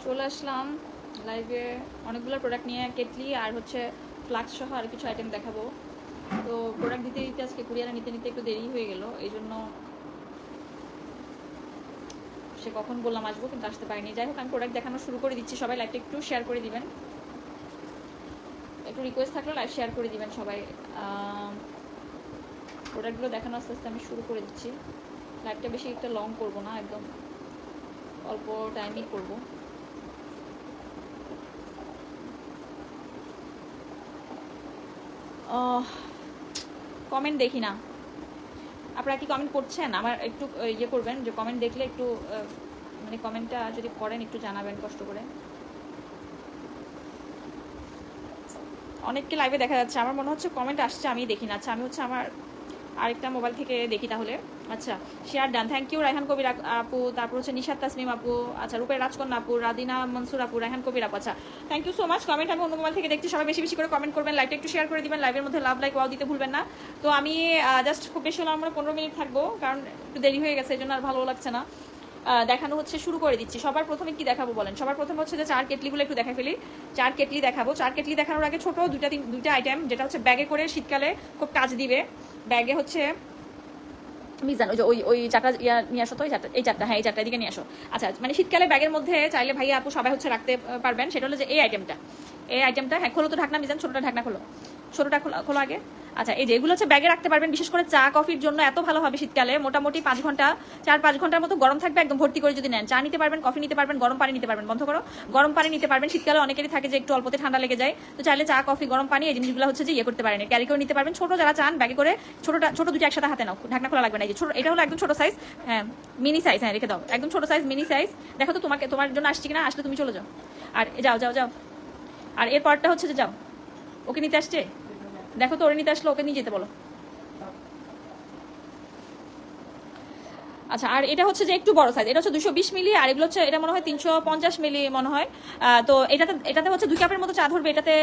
চলে আসলাম লাইভে অনেকগুলো প্রোডাক্ট নিয়ে, কেটলি আর হচ্ছে ফ্লাক্স সহ আর কিছু আইটেম দেখাবো। তো প্রোডাক্ট দিতে দিতে আজকে কুরিয়ারে নিতে নিতে একটু দেরি হয়ে গেল, এই জন্য সে কখন বললাম আসবো কিন্তু আসতে পারিনি। যাই হোক, আমি প্রোডাক্ট দেখানো শুরু করে দিচ্ছি। সবাই লাইভটা একটু শেয়ার করে দিবেন, একটু রিকোয়েস্ট থাকলে লাইভ শেয়ার করে দিবেন সবাই। প্রোডাক্টগুলো দেখানো আস্তে আস্তে আমি শুরু করে দিচ্ছি। লাইভটা বেশি একটা লং করবো না, একদম অল্প টাইমই করবো। কমেন্ট দেখি না, আপনারা কি কমেন্ট করছেন? আমার একটু ইয়ে করবেন যে কমেন্ট দেখলে একটু মানে কমেন্টটা যদি করেন একটু জানাবেন কষ্ট করে। অনেককে লাইভে দেখা যাচ্ছে, আমার মনে হচ্ছে কমেন্ট আসছে, আমি দেখি না। আচ্ছা, আমি হচ্ছে আমার আরেকটা মোবাইল থেকে দেখি তাহলে। আচ্ছা, share done, thank you Raihan Kabir আপু, তারপর হচ্ছে নিশাত তাসমিম আপু, আচ্ছা রূপের রাজকন্যা আপু, রাদিনা মনসুর আপু, রায়হান কবির আপু। আচ্ছা, thank you so much. Comment আমি অন্য মোবাইল থেকে দেখছি, সবাই বেশি বেশি করে কমেন্ট করবেন, লাইভটা একটু শেয়ার করে দিবেন, লাইভের মধ্যে লাভ লাইক ওয়াও দিতে ভুলবেন না। তো আমি জাস্ট খুব বেশি হলে আমরা 15 মিনিট থাকবো, কারণ একটু দেরি হয়ে গেছে, এই জন্য আর ভালো লাগছে না। দেখানো হচ্ছে, শুরু করে দিচ্ছি। সবার প্রথমে কি দেখাবো বলেন? সবার প্রথমে হচ্ছে যে চার কেটলিগুলো একটু দেখা ফেলি। চার কেটলি দেখাবো। চার কেটলি দেখানোর আগে ছোট দুইটা আইটেম, যেটা হচ্ছে ব্যাগে করে শীতকালে খুব কাজ দিবে। ব্যাগে হচ্ছে মিজান ওই যে ওই চারটা নিয়ে আসো তো, এই চারটা, হ্যাঁ এই চারটা দিকে নিয়ে আসো। আচ্ছা, মানে শীতকালে ব্যাগের মধ্যে চাইলে ভাইয়া আপু সবাই হচ্ছে রাখতে পারবেন। সেটা হলো যে এই আইটেমটা, হ্যাঁ খোলো তো ঢাকনা মিজান, ছোটটা ঢাকনা খোলো, ছোটটা খোলো আগে। আচ্ছা, এই যে এগুলো হচ্ছে ব্যাগে রাখতে পারবেন, বিশেষ করে চা কফির জন্য এত ভালো হবে শীতকালে। মোটামুটি 4-5 ঘন্টার মতো গরম থাকবে, একদম ভর্তি করে যদি নেন। চা নিতে পারবেন, কফি নিতে পারবেন, গরম পানি নিতে পারবেন। বন্ধ করো, গরম পানি নিতে পারবেন। শীতকালে অনেকেরই থাকে যে একটু অল্পতে ঠান্ডা লেগে যায়, তো চাইলে চা কফি গরম পানি এই জিনিসগুলো হচ্ছে যে ইয়ে করতে পারেন, ক্যারি করে নিতে পারবেন। ছোট যারা চান ব্যাগে করে, ছোট দুটো একসাথে হাতে নাও, ঢাকনা খোলা লাগবে না। এই যে ছোট, এটা হলো একদম ছোট সাইজ, হ্যাঁ মিনি সাইজ, হ্যাঁ রেখে দাও, একদম ছোট সাইজ মিনি সাইজ। দেখো তো তোমার জন্য আসছি কিনা, আসলে তুমি চলে যাও। আর যাও যাও যাও। আর এর পরটা হচ্ছে যে যাও, ওকে নিতে আসছে, দেখো তো ওরে নিতে আসলে ওকে নিয়ে যেতে বলো। আচ্ছা, আর এটা হচ্ছে যে একটু বড় সাইজ, এটা হচ্ছে 220 মিলি, আর এগুলো হচ্ছে এটা মনে হয় 350 মিলি মনে হয়। তো এটাতে হচ্ছে 2 কাপের মতো চা ধরবে, এটাতে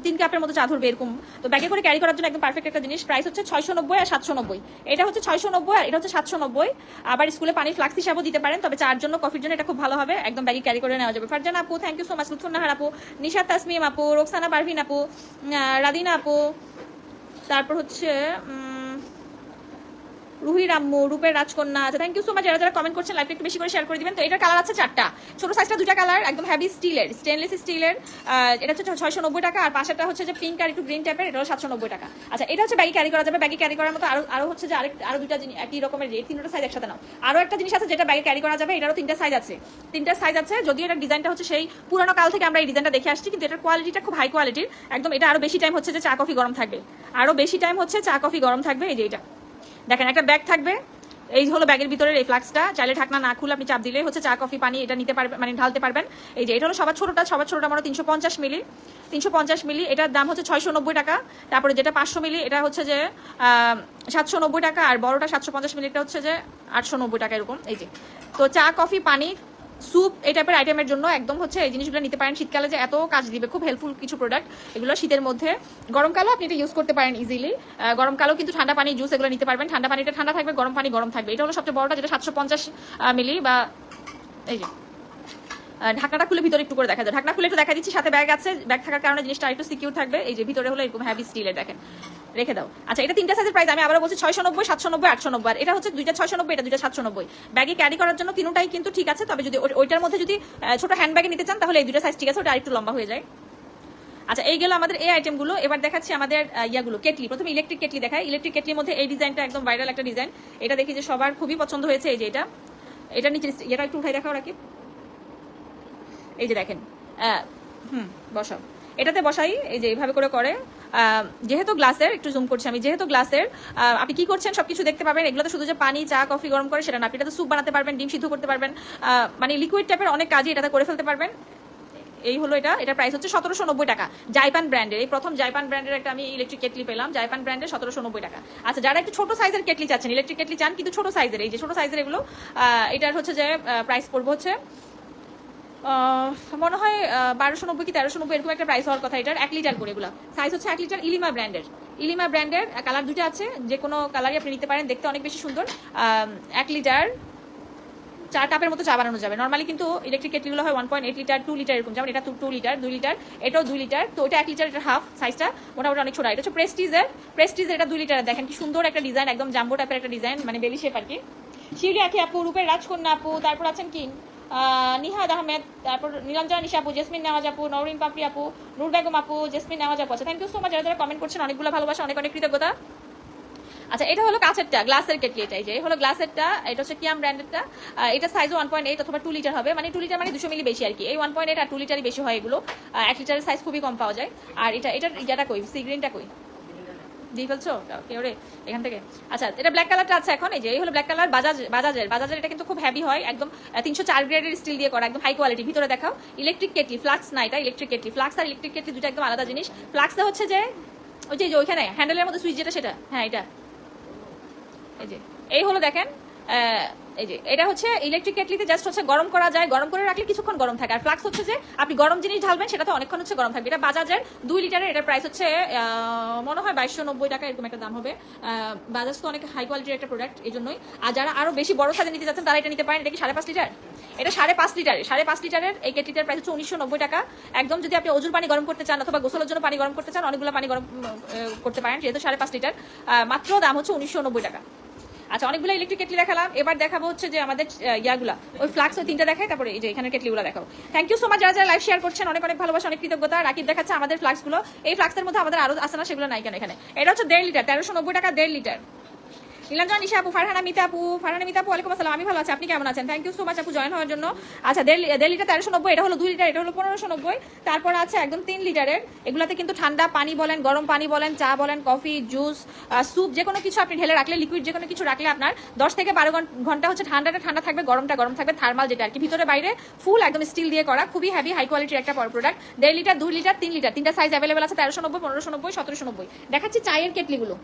3 কাপের মতো চা ধরবে এরকম। তো ব্যাগে করে ক্যারি করার জন্য একদম পারফেক্ট একটা জিনিস। প্রাইস হচ্ছে 690 আর 790। এটা হচ্ছে 690 আর এটা হচ্ছে 790। আবার স্কুলে পানি ফ্লাক্স হিসাবেও দিতে পারেন, তবে চার জন্য কফির জন্য এটা খুব ভালো হবে, একদম ব্যাগে ক্যারি করে নেওয়া যাবে। ফারজানা আপু thank you so much, Lutfunnahar আপু, নিশাত তাসমিম আপু, রোকসানা পারভিন আপু, রাদিনা আপু, তারপর হচ্ছে রুহি রাম্মু, রূপের রাজকন্যা। আচ্ছা, থ্যাংক ইউ সো মাচ। যারা কমেন্ট করছেন লাইভটা একটু বেশি করে শেয়ার করে দিবেন। তো এটার কালার আছে 4টা, ছোট সাইজটা 2টা কালার, একদম হেভি স্টেনলেস স্টিলের। এটা হচ্ছে 690 টাকা, আর পাশেরটা হচ্ছে যে পিঙ্ক আর একটু গ্রিন টাইপের, এটা হলো 790 টাকা। আচ্ছা, এটা হচ্ছে ব্যাগে ক্যারি করা যাবে, ব্যাগে ক্যারি করার মতো আরো হচ্ছে যে আরো দুটা জিনিস একই রকমের রেট, 3টা সাইজ একসাথে নাও। আরো একটা জিনিস আছে যেটা ব্যাগে ক্যারি করা যাবে, এটারও 3টা সাইজ আছে। যদিও এটার ডিজাইনটা হচ্ছে সেই পুরোনো কাল থেকে আমরা এই ডিজাইনটা দেখে আসছি, কিন্তু এটার কোয়ালিটিটা খুব হাই কোয়ালিটির, একদম। এটা আরো বেশি টাইম হচ্ছে যে চা কফি গরম থাকবে, এই যে এটা দেখেন, একটা ব্যাগ থাকবে। এই হলো ব্যাগের ভিতরের এই ফ্লাক্সটা, চাইলে ঢাকনা না খুলে আপনি চাপ দিলে হচ্ছে চা কফি পানি এটা নিতে পারবেন, মানে ঢালতে পারবেন। এই যে এটা হলো সবার ছোটটা মানে 350 মিলি, এটার দাম হচ্ছে 690 টাকা। তারপরে যেটা 500 মিলি এটা হচ্ছে যে 790 টাকা, আর বড়টা 750 মিলিটা হচ্ছে যে 890 টাকা এরকম। এই যে, তো চা কফি পানি স্যুপ এই টাইপের আইটেমের জন্য একদম হচ্ছে এই জিনিসগুলো নিতে পারেন। শীতকালে যে এত কাজ দিবে, খুব হেল্পফুল কিছু প্রোডাক্ট এগুলো শীতের মধ্যে। গরমকালেও আপনি এটা ইউজ করতে পারেন ইজিলি। গরমকালেও কিন্তু ঠান্ডা পানি জুস এগুলো নিতে পারবেন, ঠান্ডা পানিটা ঠান্ডা থাকবে, গরম পানি গরম থাকবে। এটা হলো সবচেয়ে বড়টা, যেটা 750 মিলি। বা এই যে ঢাকনাটা খুলে ভিতরে একটু করে দেখা যায়, ঢাকনা খুলে একটু দেখা দিচ্ছি, সাথে ব্যাগ আছে, ব্যাগ থাকার কারণে জিনিসটা একটু সিকিউর থাকবে। এই যে ভিতরে হলো এরকম হেভি স্টিলের, দেখেন রেখে দাও। আচ্ছা, এটা 3টা সাইজের প্রাইস আমি আবার বলছি 690, 790, 890। আর এটা হচ্ছে 2টা 690, এটা 2টা 790। ব্যাগে ক্যারি করার জন্য তিনটাই কিন্তু ঠিক আছে, তবে যদি ওইটার মধ্যে যদি ছোট হ্যান্ড ব্যাগে নিতে চান তাহলে এই 2টা সাইজ ঠিক আছে, ওটা আরেকটু লম্বা হয়ে যায়। আচ্ছা, এই গেল আমাদের এই আইটেমগুলো। এবার দেখাচ্ছি আমাদের ইয়াগুলো, কেটলি। প্রথমে ইলেকট্রিক কেটলি দেখাই। ইলেকট্রিক কেটলির মধ্যে এই ডিজাইনটা একদম ভাইরাল একটা ডিজাইন, এটা দেখি যে সবার খুবই পছন্দ হয়েছে। এই যে এটা নিচে এটা একটু উঠাই দেখাও রাখি। এই যে দেখেন, বসাও, এটাতে বসাই, এই যে এইভাবে করে যেহেতু গ্লাসের, একটু জুম করছি আমি, যেহেতু গ্লাসের আপনি কি করছেন সবকিছু দেখতে পাবেন। এগুলোতে শুধু যে পানি চা কফি গরম করে সেটা না, আপনি এটাতে স্যুপ বানাতে পারবেন, ডিম সিদ্ধ করতে পারবেন, মানে লিকুইড টাইপের অনেক কাজই এটাতে করে ফেলতে পারবেন। এই হলো এটার প্রাইস হচ্ছে 1790 টাকা। জাইপান ব্র্যান্ডের, এই প্রথম জাইপান ব্র্যান্ডের একটা আমি ইলেকট্রিক কেটলি পেলাম, জাইপান ব্র্যান্ডের 1790 টাকা। আচ্ছা, যারা একটু ছোট সাইজের কেটলি চাচ্ছেন, ইলেকট্রিক কেটলি চান কিন্তু ছোট সাইজের, এই যে ছোট সাইজের এগুলো, এটার হচ্ছে যে প্রাইস পড়বে হচ্ছে মনে হয় 1290 কি 1390 এরকম একটা প্রাইস হওয়ার কথা। এটার 1 লিটার করে, এগুলো সাইজ হচ্ছে 1 লিটার। ইলিমা ব্র্যান্ডের কালার 2টা আছে, যে কোনো কালারই আপনি নিতে পারেন, দেখতে অনেক বেশি সুন্দর। 1 লিটার 4 কাপের মতো চা বানানো যাবে। নর্মালি কিন্তু ইলেকট্রিক কেটলিগুলো হয় 1.8 লিটার 2 লিটার এরকম, যেমন এটা 2 লিটার 2 লিটার, এটাও 2 লিটার, তো এটা 1 লিটার, এটা হাফ সাইজটা মোটামুটি অনেক ছোট। এটা হচ্ছে প্রেস্টিজের এটা 2 লিটারের। দেখেন কি সুন্দর একটা ডিজাইন, একদম জাম্বো টাইপের একটা ডিজাইন, মানে বেবি শেপ আর কি। শিউলি আখি আপু, রূপের রাজকন্যা আপু, তারপর আছেন কি নিহাদ আহমেদ, তারপর নীলাঞ্জনা নিশা আপু, জেসমিন নেওয়াজ আপু, নওরিন পাপড়ি আপু, নূর বেগম আপু, জেসমিন নেওয়াজ আপু। আচ্ছা, থ্যাংক ইউ সো মাচ যারা যারা কমেন্ট করছেন, অনেকগুলো ভালোবাসা, অনেক অনেক কৃতজ্ঞতা। আচ্ছা, এটা হলো কাঁচেরটা, গ্লাসের কেটলি। এটা এই হলো গ্লাসেরটা, এটা হচ্ছে কিয়াম ব্র্যান্ডেরটা। এটা সাইজও 1.8 অথবা 2 লিটার হবে, মানে 2 লিটার মানে 200 মিলি বেশি আর কি। এই 1.8 আর 2 লিটারই বেশি হয় এগুলো। 1 লিটারের সাইজ খুবই কম পাওয়া যায়। আর এটা কই, সি গ্রিনটা কই দিয়ে ফেলছো কেউ রে এখান থেকে? আচ্ছা, এটা ব্ল্যাক কালারটা আছে এখন। এই হলো ব্ল্যাক কালার, বাজাজের। এটা কিন্তু খুব হেভি হয়, একদম 304 গ্রেডের স্টিল দিয়ে করা, একদম হাই কোয়ালিটি। ভিতরে দেখাও, ইলেকট্রিক কেটলি, ফ্লাক্স না, এটা ইলেকট্রিক কেটলি। ফ্লাক্স আর ইলেকট্রিক কেটলি দুটো একদম আলাদা জিনিস। ফ্লাক্সটা হচ্ছে যে ওই যে ওইখানে হ্যান্ডেলের মধ্যে সুইচ যেটা, সেটা হ্যাঁ এটা। এই হলো দেখেন, এটা হচ্ছে ইলেকট্রিক কেটলিতে জাস্ট হচ্ছে গরম করা যায়, গরম করে রাখলে কিছুক্ষণ গরম থাকে। আর ফ্লাক্স হচ্ছে যে আপনি গরম জিনিস ঢালবেন, সেটা তো অনেকক্ষণ হচ্ছে গরম থাকবে। এটা বাজাজের 2 লিটারের, এটার প্রাইস হচ্ছে মনে হয় 2290 টাকা এরকম একটা দাম হবে। বাজাজ তো অনেক হাই কোয়ালিটির একটা প্রোডাক্ট, এই জন্যই। আর যারা আরো বেশি বড় সাইজে নিতে যাচ্ছেন তারা এটা নিতে পারেন। এটা কি 5.5 লিটার? এটা 5.5 লিটারের এই কেটলিটার প্রাইস হচ্ছে 1990 টাকা একদম। যদি আপনি ওজুর পানি গরম করতে চান অথবা গোসলের জন্য পানি গরম করতে চান, অনেকগুলো পানি গরম করতে পারেন। যেহেতু 5.5 লিটার, মাত্র দাম হচ্ছে 1990 টাকা। আচ্ছা, অনেকগুলো ইলেকট্রিক কেটলি দেখালাম, এবার দেখাবো হচ্ছে যে আমাদের ইয়াগুলা, ওই ফ্লাক্স, ওই 3টা দেখায়, তারপরে এই যে এখানে কেটলিগুলো দেখাও। থ্যাংক ইউ সো মাচ যারা যারা লাইভ শেয়ার করছেন, অনেক অনেক ভালোবাসা, অনেক কৃতজ্ঞতা। রাকিব দেখাচ্ছে আমাদের ফ্লাক্সগুলো। এই ফ্লাক্সের মধ্যে আমাদের আরো আছে না, সেগুলো নাই কেন এখানে? এটা হচ্ছে 1.5 লিটার, 1390 টাকা 1.5 লিটার। নীলাঞ্জনা নিশা আপু, ফারহানা মিতা আপু, ওয়ালাইকুম আসসালাম, আমি ভালো আছি, আপনি কেমন আছেন? থ্যাংক ইউ সো মাচ আপু জয়েন হওয়ার জন্য। আচ্ছা, 1.5 লিটার 1390, এটা হলো 2 লিটার, এটা হলো 1590। তারপর আছে একদম 3 লিটারের, এগুলাতে কিন্তু ঠান্ডা পানি বলেন, গরম পানি বলেন, চা বলেন, কফি, জুস, স্যুপ, যে কোনো কিছু আপনি ঢেলে রাখলে, লিকুইড যে কোনো কিছু রাখলে আপনার 10 থেকে 12 ঘন্টা হচ্ছে ঠান্ডাটা ঠান্ডা থাকবে, গরমটা গরম থাকবে। থার্মাল যেটা আর কি, ভিতরে বাইরে ফুল একদম স্টিল দিয়ে করা, খুবই হেভি হাই কোয়ালিটির একটা প্রোডাক্ট। 1.5 লিটার, 2 লিটার, 3 লিটার, 3টা সাইজ অ্যাভেলেবেল আছে, 1390, 1590, 1790। দেখাচ্ছি চায়ের কেটলিগুলো।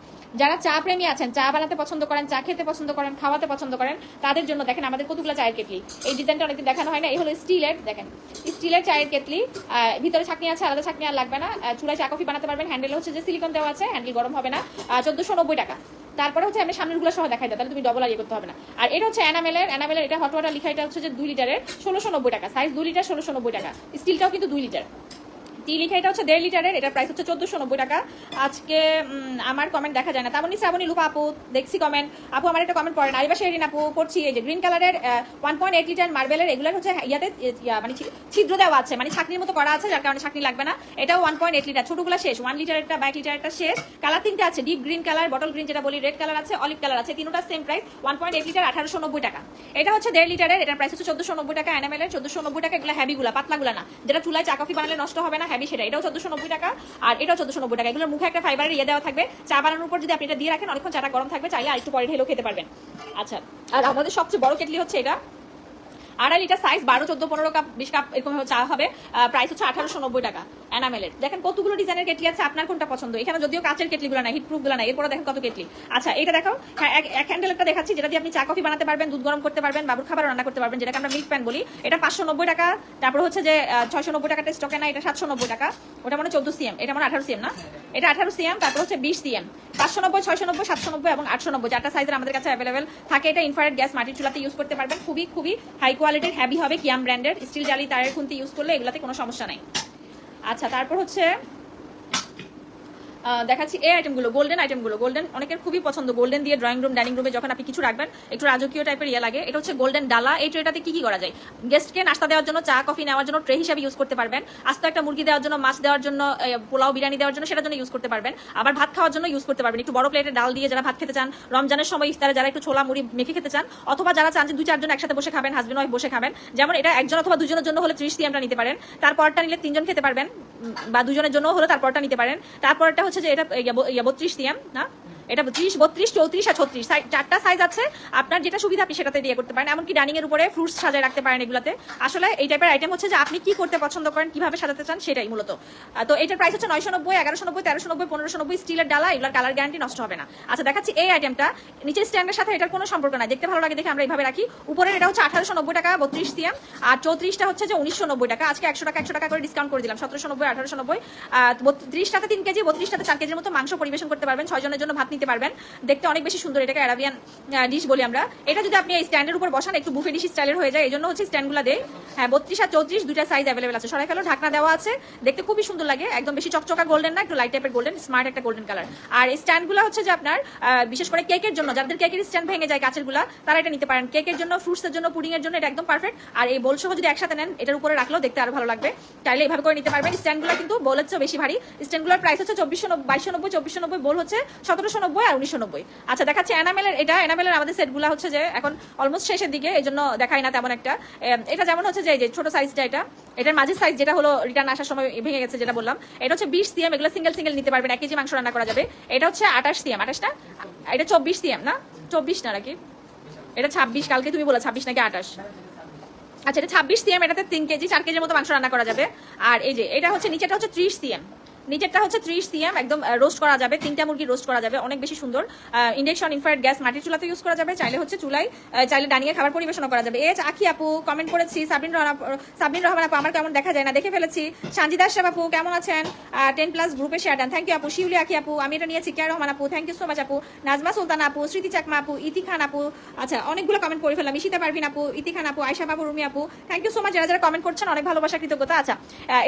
যারা চা প্রেমী আছেন, চা বানাতে পছন্দ করেন, চা খেতে পছন্দ করেন, খাওয়াতে পছন্দ করেন, তাদের জন্য দেখেন আমাদের কতগুলো চায়ের কেটলি। এই ডিজাইনটা অনেকদিন দেখানো হয় না। এই হলো স্টিলের, দেখেন স্টিলের চায়ের কেটলি। ভিতরে ছাকনি আছে, আলাদা ছাকনি আর লাগবে না। চুলায় চা কফি বানাতে পারবেন। হ্যান্ডেল হচ্ছে যে সিলিকন দেওয়া আছে, হ্যান্ডেল গরম হবে না। 1490 টাকা। তারপরে হচ্ছে আমি সামনের গুলো সহ দেখাই দেয়, তাহলে তুমি ডবল আর ইয়ে করতে হবে না। আর এটা হচ্ছে এনামেলের, এটা হট ওয়াটার লেখা, এটা হচ্ছে যে 2 লিটারের 1690 টাকা, সাইজ 2 লিটার 1690 টাকা। স্টিলটাও কিন্তু 2 লিটার। লিখা এটা হচ্ছে 1.5 লিটারের, এটার প্রাইস হচ্ছে 1490 টাকা। আজকে আমার কমেন্ট দেখা যায় না, তামনি শ্রাবণী লুপা আপু দেখছি কমেন্ট। আপু আমার একটা কমেন্ট পড়েন। আরিবা শেরিন আপু পড়ছি। এই যে গ্রিন কালারের 1.8 লিটার মার্বেলের, এগুলোর হচ্ছে ইয়াতে মানে ছিদ্র দেওয়া আছে, মানে ছাকনির মতো করা আছে, যার কারণে ছাকনি লাগবে না। এটাও 1.8 লিটার, ছোটগুলো শেষ। 1 লিটারেরটা, 1 লিটারেরটা শেষ। কালার 3টে আছে, deep green colour, bottle green যেটা বলি, রেড কালার আছে, অলিভ কালার আছে, তিনটা সেম প্রাইস 1.8 লিটার 1890 টাকা। এটা হচ্ছে 1.5 লিটারের, এটার প্রাইস হচ্ছে 1490 টাকা। এনামেলের 1490 টাকা। এগুলো হেভিগুলা, পাতলাগুলা না, যেটা চুলায় চা কফি বানালে নষ্ট হবে না, হেভি সেটা। এটাও 1490 টাকা, আর এটাও 1490 টাকা। এগুলোর মুখে একটা ফাইবারের ইয়ে দেওয়া থাকবে, চা বানানোর উপর যদি আপনি এটা দিয়ে রাখেন, অনেকক্ষণ চাটা গরম থাকবে, চাইলে আর একটু পরে ঢেলেও খেতে পারবেন। আচ্ছা, আর আমাদের সবচেয়ে বড় কেটলি হচ্ছে এটা, 2.5 লিটার সাইজ, 12, 14, 15 কাপ 20 কাপ এরকম চা হবে। প্রাইস হচ্ছে 1890 টাকা এনামেলের। দেখেন কতগুলো ডিজাইনের কেটলি আছে, আপনার কোনটা পছন্দ? এখানে যদিও কাচের কেটলিগুলো নাই, হিটপ্রুফগুলো নাই, এরপরে দেখেন কত কেটলি। আচ্ছা, এটা দেখো, হ্যাঁ এক হ্যান্ডেলটা দেখাচ্ছি, যেটা দিয়ে আপনি চা কফি বানাতে পারবেন, দুধ গরম করতে পারবেন, বাবুর খাবার রান্না করতে পারবেন, যেটাকে আমরা মিল্ক প্যান বলি। এটা 590 টাকা। তারপর হচ্ছে যে 690 টাকাটা স্টকে না, এটা 790 টাকা। ওটা মানে 14 সিএম, এটা মানে 18 সিএম না, এটা 18 সিএম। তারপর হচ্ছে 20 সিএম, 590, 690, 790 এবং 890, চারটা সাইজের আমাদের কাছে অ্যাভেলেবেল থাকে। এটা ইনফ্রারেড গ্যাস মাটির চুলাতে ইউজ করতে পারবেন, খুবই খুবই হাই কোয়ালিটির, হেভি হবে, কিয়াম ব্র্যান্ডের। স্টিল জালি তারের খুন্তি ইউজ করলে এগুলাতে কোনো সমস্যা নাই। আচ্ছা, তারপর হচ্ছে দেখাচ্ছি এই আইটেমগুলো, গোল্ডেন আইটেমগুলো। গোল্ডেন অনেকের খুবই পছন্দ, গোল্ডেন দিয়ে ড্রয়িং রুম, ডাইনিং রুমে যখন আপনি কিছু রাখবেন, একটু রাজকীয় টাইপের ইয়ে লাগে। এটা হচ্ছে গোল্ডেন ডালা। এই ট্রেটাতে কি করা যায়? গেস্টকে নাস্তা দেওয়ার জন্য, চা কফি নেওয়ার জন্য ট্রে হিসাবে ইউজ করতে পারবেন। আস্ত একটা মুরগি দেওয়ার জন্য, মাছ দেওয়ার জন্য, পোলাও বিরিয়ানি দেওয়ার জন্য, সেটার জন্য ইউজ করতে পারবেন। আবার ভাত খাওয়ার জন্য ইউজ করতে পারবেন। একটু বড় প্লেটে ডাল দিয়ে যারা ভাত খেতে চান, রমজানের সময় ইফতারে যারা একটু ছোলা মুড়ি মেখে খেতে চান, অথবা যারা চান যে 2-4 জন একসাথে বসে খাবেন, হাজবেন্ড ওয়াইফ বসে খাবেন, যেমন এটা একজন অথবা দুজনের জন্য হলে 30 সিএমটা নিতে পারেন। তারপরটা নিলে 3 জন খেতে পারবেন, বা 2 জনের জন্য হলে তারপরটা নিতে পারেন। তারপরটা হচ্ছে যে এটা 32 সিএম না, এটা 30, 32, 34 আর 36, চারটা সাইজ আছে। আপনার যেটা সুবিধা আপনি সেটাতে দিয়ে করতে পারেন। এমনকি ডাইনিং এর উপরে ফ্রুটস সাজায় রাখতে পারেন এগুলাতে। আসলে এই টাইপের আইটেম হচ্ছে যে আপনি কি করতে পছন্দ করেন, কিভাবে সাজাতে চান, সেটাই মূলত। তো এটার প্রাইস হচ্ছে 990, 1190, 1390, 1590। স্টিলের ডালা, এগুলোর কালার গ্যারান্টি, নষ্ট হবে না। আচ্ছা, দেখাচ্ছি এই আইটেমটা। নিচের স্ট্যান্ডের সাথে এটার কোনো সম্পর্ক নাই, দেখতে ভালো লাগে দেখে আমরা এইভাবে রাখি। উপরে এটা হচ্ছে 1890 টাকা, 32 সিএম। আর 34টা হচ্ছে যে 1990 টাকা। আজকে 100 টাকা করে ডিসকাউন্ট করে দিলাম, 1790, 1890। 30টাতে 3 কেজি, 32টাতে 4 কেজির মতো মাংস পরিবেশন করতে পারবেন। 6 জনের জন্য ভাত নিতে পারবেন, দেখতে অনেক বেশি সুন্দর। এটাকে অ্যারাবিয়ান ডিশ বলি আমরা। এটা যদি আপনি এই স্ট্যান্ডের উপর বসান একটু বুফে ডিশ স্টাইলের হয়ে যায়, এই জন্য হচ্ছে স্ট্যান্ডগুলো দেয়। হ্যাঁ 32 আর 34 দুইটা সাইজ অ্যাভেলেবেল আছে। সরাই ফেলো, ঢাকনা দেওয়া আছে, দেখতে খুবই সুন্দর লাগে, একদম বেশি চকচকা গোল্ডেন না, একটু লাইট টাইপের গোল্ডেন, স্মার্ট একটা গোল্ডেন কালার। আর এই স্ট্যান্ডগুলো হচ্ছে যে আপনার বিশেষ করে কেকের জন্য, যাদের কেকের স্ট্যান্ড ভেঙে যায় কাঁচেরগুলা, তারা এটা নিতে পারেন। কেকের জন্য, ফ্রুটসের জন্য, পুডিং এর জন্য এটা একদম পারফেক্ট। আর এই বোল সহ যদি একসাথে নেন এটার উপরে রাখলেও দেখতে আরো ভালো লাগবে। চাইলে এইভাবে করে নিতে পারবেন। স্ট্যান্ডগুলো কিন্তু বোলের চেয়ে বেশি ভারী। স্ট্যান্ডগুলোর প্রাইস হচ্ছে 2290, 2490, বোল হচ্ছে 1790 আর 1990। আচ্ছা দেখাচ্ছি এনামেলের। এটা এনামেলের আমাদের সেটগুলো হচ্ছে যে এখন অলমোস্ট শেষের দিকে, এই জন্য দেখাই না তেমন একটা। এটা যেমন হচ্ছে যে এই যে ছোট সাইজটা, এটার মাঝের সাইজ যেটা হলো রিটার্ন আসার সময় ভেঙে গেছে যেটা বললাম, এটা হচ্ছে 20 সিএম। এগুলো সিঙ্গেল সিঙ্গেল নিতে পারবেন, 1 কেজি মাংস রান্না করা যাবে। এটা হচ্ছে 28 সিএম, 28 না, এটা 24 সিএম না, 24 না নাকি, এটা 26, কালকে তুমি বলো 26 নাকি 28। আচ্ছা এটা 26 সিএম, এটাতে 3 কেজি 4 কেজির মতো মাংস রান্না করা যাবে। আর এই যে এটা হচ্ছে নিচেটা হচ্ছে 30 সিএম, নিচেরটা হচ্ছে 30 সিএম, একদম রোস্ট করা যাবে, 3টা মুরগি রোস্ট করা যাবে, অনেক বেশি সুন্দর। ইন্ডাকশন, ইনফ্রারেড গ্যাস, মাটির চুলাতে ইউজ করা যাবে, চাইলে হচ্ছে চুলায়, চাইলে ডানিয়ে খাবার পরিবেশন করা যাবে। আখি আপু কমেন্ট করেছি, সাবরিন রহমান আপু আমার কেমন দেখা যায় না, দেখে ফেলেছি। সানজিদা আশরাফ আপু কেমন আছেন, 10+ গ্রুপে শেয়ার দেন, থ্যাংক ইউ আপু। শিউলি আখি আপু আমি এটা নিয়েছি, কেয়ার রহমান আপু থ্যাংক ইউ সো মাচ আপু। নাজমা সুলতান আপু, স্মৃতি চাকমা আপু, ইতি খান আপু, আচ্ছা অনেকগুলো কমেন্ট করে ফেললাম। ইশিতা পারভিন আপু, ইতি খান আপু, আয়শা বাবু, রুমি আপু, থ্যাংক ইউ সো মাচ যারা যারা কমেন্ট করছেন, অনেক ভালোবাসা, কৃতজ্ঞতা। আচ্ছা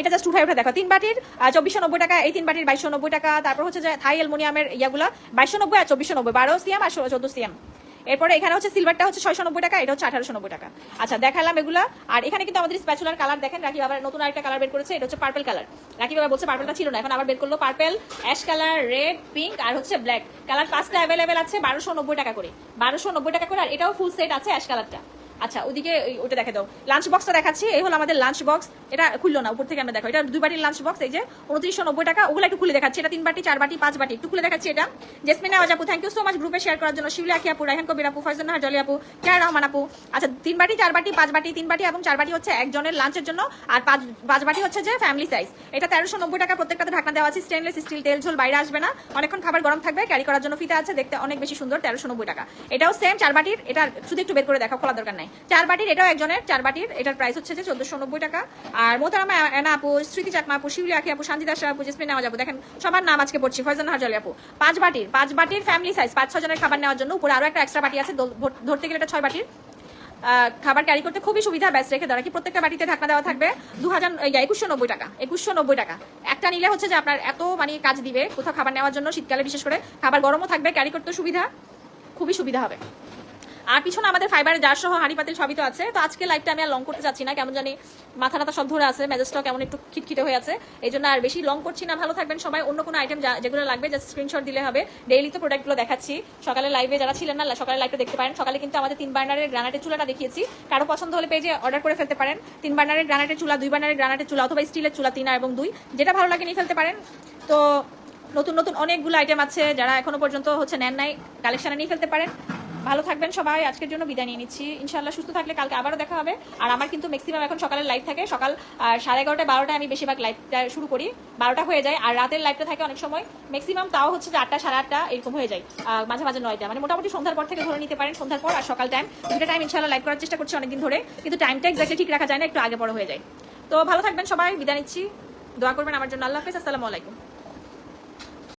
এটা জাস্ট উঠাই দেখো, 3 বাটির 2490 টাকা, এই 3 বাটির 2290 টাকা। তারপর হচ্ছে যে থাই অ্যালুমিনিয়ামের ইয়াগুলা 2290 আর 2490, 12 সিএম আর 14 সিএম। এরপরে এখানে হচ্ছে সিলভারটা হচ্ছে 690 টাকা, এটা হচ্ছে 1890 টাকা। আচ্ছা দেখালাম এগুলা। আর এখানে কিন্তু আমাদের স্প্যাচুলার কালার দেখেন, রাখি বাবার নতুন আরেকটা কালার বের করেছে, এটা হচ্ছে পার্পল কালার। রাখি বাবা বলছে পার্পলটা ছিল না, এখন আবার বের করলো purple, ash colour, red, pink আর হচ্ছে ব্ল্যাক কালার, 5টা অ্যাভেলেবেল আছে 1290 টাকা করে, 1290 টাকা করে। আর এটাও ফুল সেট আছে অ্যাশ কালারটা। আচ্ছা ওদিকে ওটা দেখে দাও, লাঞ্চ বক্সটা দেখাচ্ছি। এই হলো আমাদের লাঞ্চ বক্স, এটা খুললো না, উপর থেকে আমরা দেখো, এটা 2 বাটির লাঞ্চ বক্স, এই যে 2990 টাকা। ওগুলো একটু খুলে দেখাচ্ছি, এটা 3 বাটি, 4 বাটি, 5 বাটি, একটু খুলে দেখাচ্ছি। এটা জেসমিন আওয়াজ আপু থ্যাংক ইউ সো মাচ গ্রুপে শেয়ার করার জন্য, শিউলি আখি আপু, রায়হান কবির আপু, ফয়জুন নাহার জলি আপু, কেয়ার রহমান আপু। আচ্ছা 3 বাটি, 4 বাটি, 5 বাটি, 3 বাটি এবং 4 বাটি হচ্ছে একজনের লাঞ্চের জন্য, আর 5 বাটি হচ্ছে যে ফ্যামিলি সাইজ। এটা 1390 টাকা, প্রত্যেকটাতে ঢাকনা দেওয়া আছে, স্টেনলেস স্টিল, তেল ঝোল বাইরে আসবে না, অনেকক্ষণ খাবার গরম থাকবে, ক্যারি করার জন্য ফিতে আছে, দেখতে অনেক বেশি সুন্দর, 1390 টাকা। এটাও সেম 4 বাটির, এটা শুধু একটু বের করে দেখো, খোলা দরকার নাই। 4 বাটির, এটাও একজনের 4 বাটির, এটার প্রাইস হচ্ছে যে 1490 টাকা। আর মোহতারামা এনা আপু, স্মৃতি চাকমা আপু, শিউলি আখি আপু, সানজিদা আশরাফ আপু, জেসমিন আওয়াজ আপু, দেখেন সবার নাম আজকে পড়ছি, ফয়জান নাহার জলি আপু। 5 বাটির ফ্যামিলি সাইজ, 5-6 জনের খাবার নেওয়ার জন্য, উপরে আরো একটা এক্সট্রা বাটি আছে, ধরতে গেলে এটা 6 বাটির। খাবার ক্যারি করতে খুবই সুবিধা, ব্যাস রেখে দেওয়া কি, প্রত্যেকটা বাটিতে ঢাকনা দেওয়া থাকবে। 2190 টাকা, 2190 টাকা। একটা নিলে হচ্ছে যে আপনার এত মানে কাজ দিবে কোথাও খাবার নেওয়ার জন্য, শীতকালে বিশেষ করে খাবার গরমও থাকবে, ক্যারি করতে সুবিধা, খুবই সুবিধা হবে। আর পিছনে আমাদের ফাইবারের জার সহ হাঁড়ি পাতিল সবই তো আছে। তো আজকে লাইভটা আমি আর লং করতে চাচ্ছি না, কেমন জানি মাথা টাথা সব ধরে আছে, মেজাজটাও কেমন একটু খিটখিটে হয়ে আছে, এই জন্য আর বেশি লং করছি না। ভালো থাকবেন সবাই। অন্য কোনো আইটেম যেগুলো লাগবে জাস্ট স্ক্রিনশট দিলে হবে। ডেইলি তো প্রোডাক্টগুলো দেখাচ্ছি, সকালে লাইভে যারা ছিলেন না সকালে লাইভটা দেখতে পারেন। সকালে কিন্তু আমাদের 3 বার্নারের গ্রানাইটের চুলাটা দেখিয়েছি, কারো পছন্দ হলে পেজে অর্ডার করে ফেলতে পারেন। 3 বার্নারের গ্রানাইটের চুলা, 2 বার্নারের গ্রানাইটের চুলা অথবা স্টিলের চুলা, 3 এবং 2 যেটা ভালো লাগে নিয়ে ফেলতে পারেন। তো নতুন নতুন অনেকগুলো আইটেম আছে, যারা এখনো পর্যন্ত হচ্ছে নেন নাই কালেকশনে নিয়ে ফেলতে পারেন। ভালো থাকবেন সবাই, আজকের জন্য বিদায় নিয়ে নিচ্ছি। ইনশাআল্লাহ সুস্থ থাকলে কালকে আবারও দেখা হবে। আর আমার কিন্তু ম্যাক্সিমাম এখন সকালের লাইভ থাকে, সকাল 11:30 12টায় আমি বেশিরভাগ লাইভটা শুরু করি, 12টা হয়ে যায়। আর রাতের লাইভটা থাকে অনেক সময় ম্যাক্সিমাম তাও হচ্ছে যে 8টা 8:30 এরকম হয়ে যায়, মাঝে মাঝে 9টা, মানে মোটামুটি সন্ধ্যার পর থেকে ধরে নিতে পারেন, সন্ধ্যার পর আর সকাল টাইম, 2টা টাইম ইনশাআল্লাহ লাইভ করার চেষ্টা করছি অনেকদিন ধরে, কিন্তু টাইমটা এক্স্যাক্টলি ঠিক রাখা যায় না, একটু আগে পরে হয়ে যায়। তো ভালো থাকবেন সবাই, বিদায় নিচ্ছি, দোয়া করবেন আমার জন্য। আল্লাহ হাফেজ, আসসালামু আলাইকুম।